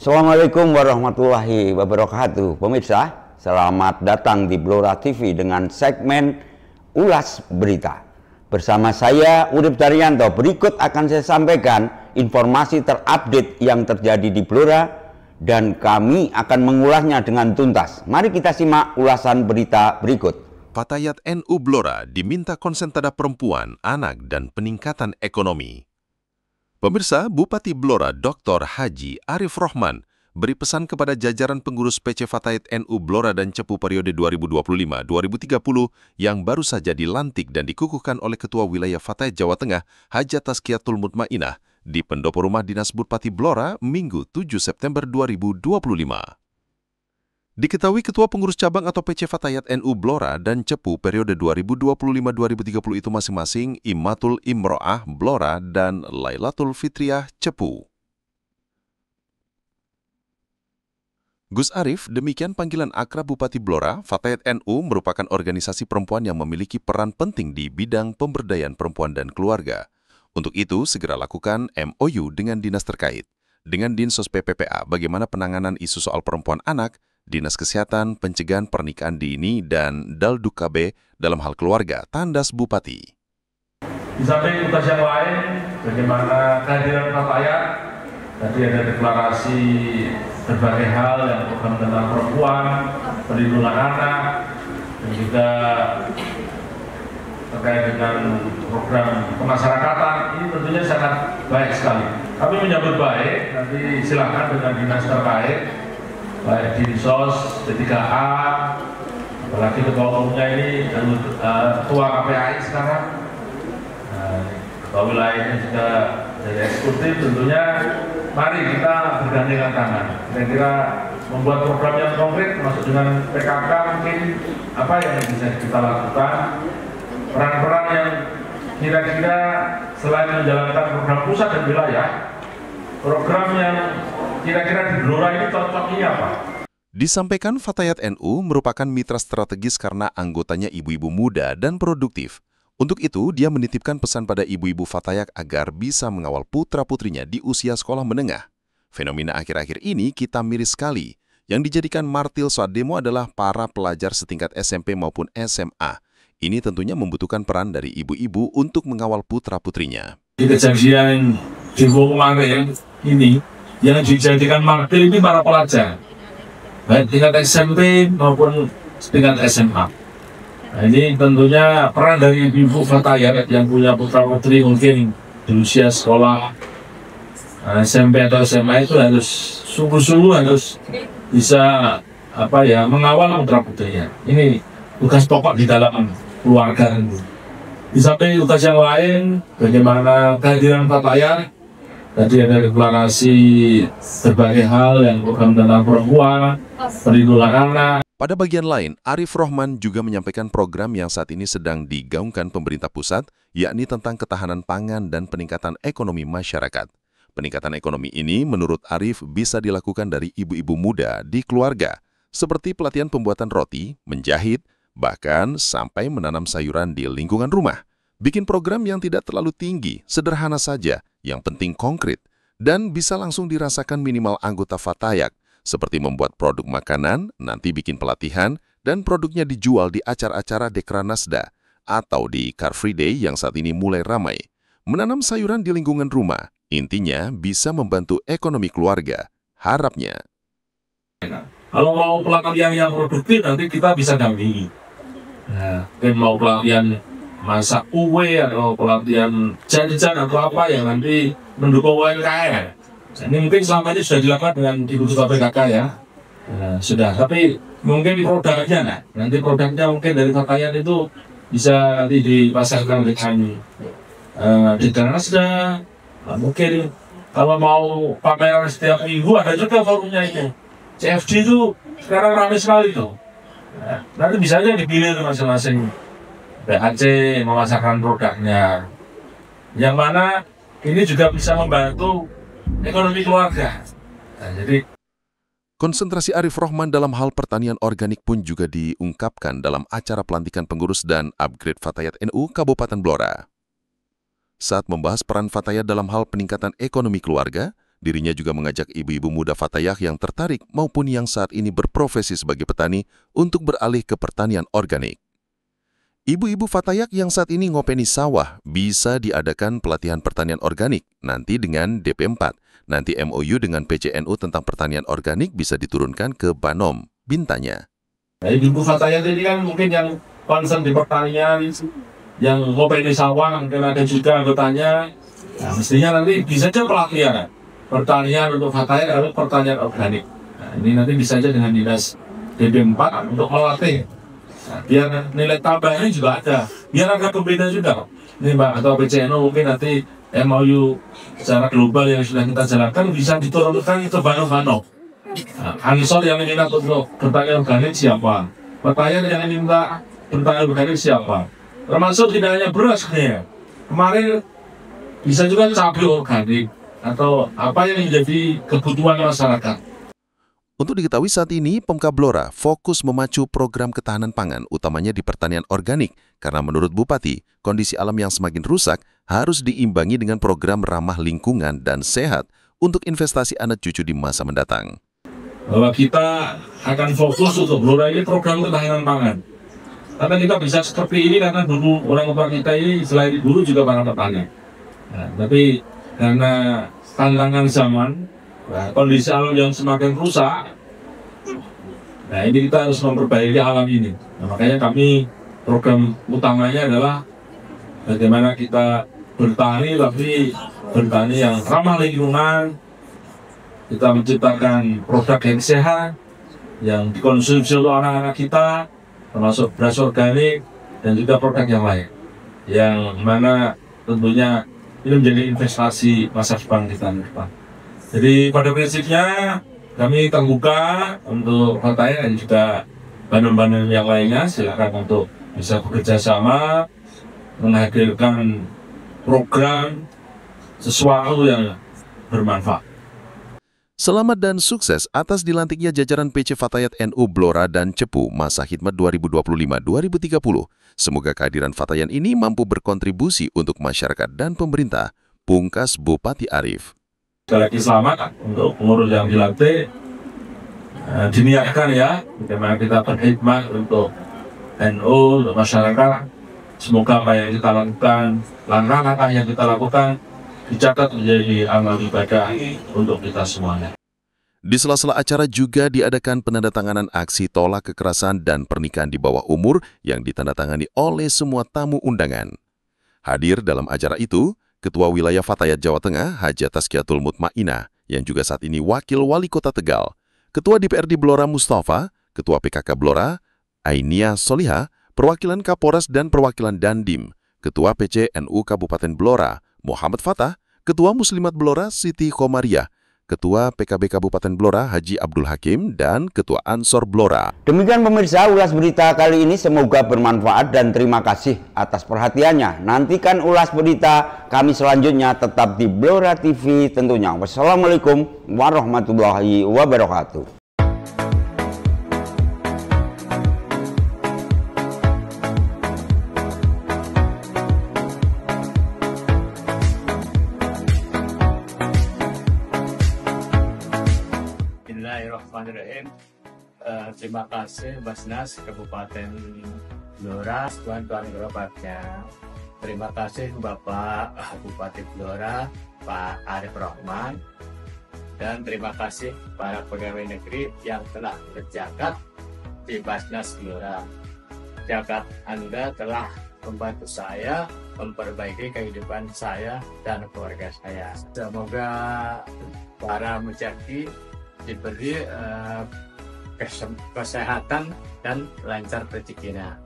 Assalamualaikum warahmatullahi wabarakatuh. Pemirsa, selamat datang di Blora TV dengan segmen Ulas Berita. Bersama saya, Urip Daryanto, berikut akan saya sampaikan informasi terupdate yang terjadi di Blora dan kami akan mengulasnya dengan tuntas. Mari kita simak ulasan berita berikut. Fatayat NU Blora diminta konsen terhadap perempuan, anak, dan peningkatan ekonomi. Pemirsa, Bupati Blora Dr. Haji Arif Rohman beri pesan kepada jajaran pengurus PC Fatayat NU Blora dan Cepu periode 2025-2030 yang baru saja dilantik dan dikukuhkan oleh Ketua Wilayah Fatayat Jawa Tengah, Hajat Tazkiyatul Mutmainah, di Pendopo Rumah Dinas Bupati Blora, Minggu 7 September 2025. Diketahui Ketua Pengurus Cabang atau PC Fatayat NU Blora dan Cepu periode 2025-2030 itu masing-masing Imatul Imro'ah Blora dan Lailatul Fitriah Cepu. Gus Arif, demikian panggilan akrab Bupati Blora, Fatayat NU merupakan organisasi perempuan yang memiliki peran penting di bidang pemberdayaan perempuan dan keluarga. Untuk itu, segera lakukan MOU dengan dinas terkait. Dengan Dinsos PPPA, bagaimana penanganan isu soal perempuan anak, Dinas Kesehatan, Pencegahan Pernikahan Dini, dan Dalduk KB dalam hal keluarga, tandas Bupati. Di samping tugas yang lain, bagaimana kehadiran Fatayat, tadi ada deklarasi berbagai hal yang program tentang perempuan, perlindungan anak, dan juga terkait dengan program kemasyarakatan, ini tentunya sangat baik sekali. Kami menyambut baik, nanti silakan dengan dinas terkait, baik Dinsos, P3A, apalagi ketua umumnya ini ketua KPAI sekarang, ketua wilayahnya juga dari eksekutif. Tentunya mari kita bergandengan tangan. Kira-kira membuat program yang konkret, masuk dengan PKK mungkin apa yang bisa kita lakukan, peran-peran yang kira-kira selain menjalankan program pusat dan wilayah, program yang kira-kira di Blora ini cocoknya apa? Disampaikan Fatayat NU merupakan mitra strategis karena anggotanya ibu-ibu muda dan produktif. Untuk itu, dia menitipkan pesan pada ibu-ibu Fatayat agar bisa mengawal putra-putrinya di usia sekolah menengah. Fenomena akhir-akhir ini kita miris sekali. Yang dijadikan martil saat demo adalah para pelajar setingkat SMP maupun SMA. Ini tentunya membutuhkan peran dari ibu-ibu untuk mengawal putra-putrinya. Di kejadian demo kemarin ini, yang dijadikan martir ini para pelajar, baik tingkat SMP maupun tingkat SMA. Nah, ini tentunya peran dari ibu Fatayat yang punya putra-putri mungkin di usia sekolah SMP atau SMA itu harus sungguh-sungguh harus bisa mengawal putra-putrinya. Ini tugas pokok di dalam keluarga itu. Di samping tugas yang lain, bagaimana kehadiran Fatayat. Tadi ada deklarasi berbagai hal yang program tentang perempuan, perlindungan anak. Pada bagian lain, Arif Rohman juga menyampaikan program yang saat ini sedang digaungkan pemerintah pusat, yakni tentang ketahanan pangan dan peningkatan ekonomi masyarakat. Peningkatan ekonomi ini menurut Arif bisa dilakukan dari ibu-ibu muda di keluarga, seperti pelatihan pembuatan roti, menjahit, bahkan sampai menanam sayuran di lingkungan rumah. Bikin program yang tidak terlalu tinggi, sederhana saja, yang penting konkret, dan bisa langsung dirasakan minimal anggota Fatayat, seperti membuat produk makanan, nanti bikin pelatihan, dan produknya dijual di acara-acara Dekranasda, atau di Car Free Day yang saat ini mulai ramai. Menanam sayuran di lingkungan rumah, intinya bisa membantu ekonomi keluarga, harapnya. Kalau mau pelatihan yang produktif, nanti kita bisa dampingi. Nah, mau pelatihan masak kue atau pelatihan jajan atau apa yang nanti mendukung UMKM. Ini mungkin selama ini sudah dilakukan dengan Ibu Ketua PKK ya. Nah, sudah, tapi mungkin produknya nanti produknya mungkin dari Fatayat itu bisa nanti dipasarkan dengan di Danasda. Mungkin kalau mau pameran setiap minggu ada juga forumnya itu. CFD itu sekarang ramai sekali tuh. Nah, nanti bisa aja dipilih masing-masing BAC memasarkan produknya, yang mana ini juga bisa membantu ekonomi keluarga. Nah, jadi konsentrasi Arif Rohman dalam hal pertanian organik pun juga diungkapkan dalam acara pelantikan pengurus dan upgrade Fatayat NU Kabupaten Blora. Saat membahas peran Fatayat dalam hal peningkatan ekonomi keluarga, Dirinya juga mengajak ibu-ibu muda Fatayah yang tertarik maupun yang saat ini berprofesi sebagai petani untuk beralih ke pertanian organik. Ibu-ibu Fatayah yang saat ini ngopeni sawah bisa diadakan pelatihan pertanian organik nanti dengan DP 4. Nanti MOU dengan PCNU tentang pertanian organik bisa diturunkan ke Banom, Bintanya. Nah, ibu Fatayah ini kan mungkin yang concern di pertanian, yang ngopeni sawah, mungkin ada juga anggotanya. Nah, mestinya nanti bisa aja pelatihan pertanian untuk Fatayah atau pertanian organik. Nah, ini nanti bisa aja dengan dinas DP 4 untuk melatih. Nah, biar nilai tambahnya juga ada, biar agak pembeda juga. Ini Mbak, atau PCNO mungkin nanti MOU secara global yang sudah kita jalankan bisa diturunkan ke Banom-Banom. Nah, ansor yang minta untuk pertanian organik siapa? Pertanian yang minta pertanian organik siapa? Termasuk tidak hanya beras nih. Kemarin bisa juga cabai organik atau apa yang menjadi kebutuhan masyarakat. Untuk diketahui saat ini, Pemkab Blora fokus memacu program ketahanan pangan, utamanya di pertanian organik, karena menurut Bupati, kondisi alam yang semakin rusak harus diimbangi dengan program ramah lingkungan dan sehat untuk investasi anak cucu di masa mendatang. Bahwa kita akan fokus untuk Blora ini program ketahanan pangan. Karena kita bisa seperti ini karena dulu orang tua kita ini selain dulu juga para petani. Nah, tapi karena tantangan zaman, nah, kondisi alam yang semakin rusak, nah ini kita harus memperbaiki alam ini. Nah, makanya kami program utamanya adalah bagaimana kita bertani, tapi bertani yang ramah lingkungan. Kita menciptakan produk yang sehat, yang dikonsumsi oleh anak-anak kita, termasuk beras organik dan juga produk yang lain. Yang mana tentunya ini menjadi investasi masa depan kita ke depan. Jadi pada prinsipnya kami terbuka untuk Fatayah dan juga Banom-Banom yang lainnya. Silakan untuk bisa bekerja sama menghadirkan program sesuatu yang bermanfaat. Selamat dan sukses atas dilantiknya jajaran PC Fatayat NU Blora dan Cepu masa khidmat 2025-2030. Semoga kehadiran Fatayan ini mampu berkontribusi untuk masyarakat dan pemerintah. Pungkas Bupati Arif. Sekali lagi selamat untuk pengurus yang dilantik. Diniatkan ya, bagaimana kita berkhidmat untuk NU, untuk masyarakat. Semoga apa yang kita lakukan, langkah-langkah yang kita lakukan, dicatat menjadi amal ibadah untuk kita semuanya. Di sela-sela acara juga diadakan penandatanganan aksi tolak kekerasan dan pernikahan di bawah umur yang ditandatangani oleh semua tamu undangan. Hadir dalam acara itu, Ketua Wilayah Fatayat Jawa Tengah, Haja Tazkiyatul Mutmainah, yang juga saat ini Wakil Wali Kota Tegal, Ketua DPRD Blora Mustafa, Ketua PKK Blora, Ainia Soliha, perwakilan Kapolres dan perwakilan Dandim, Ketua PC NU Kabupaten Blora, Muhammad Fatah, Ketua Muslimat Blora Siti Komariah, Ketua PKB Kabupaten Blora Haji Abdul Hakim, dan Ketua Ansor Blora. Demikian pemirsa ulas berita kali ini, semoga bermanfaat dan terima kasih atas perhatiannya. Nantikan ulas berita kami selanjutnya tetap di Blora TV tentunya. Wassalamualaikum warahmatullahi wabarakatuh. Bismillahirrahmanirrahim. Terima kasih Basnas Kabupaten Blora, tuan-tuan gerobaknya. Terima kasih Bapak Bupati Blora, Pak Arif Rahman, dan terima kasih para pegawai negeri yang telah berjagat di Basnas Blora. Jagat Anda telah membantu saya memperbaiki kehidupan saya dan keluarga saya. Semoga para mujaki diberi kesehatan dan lancar rezekinya.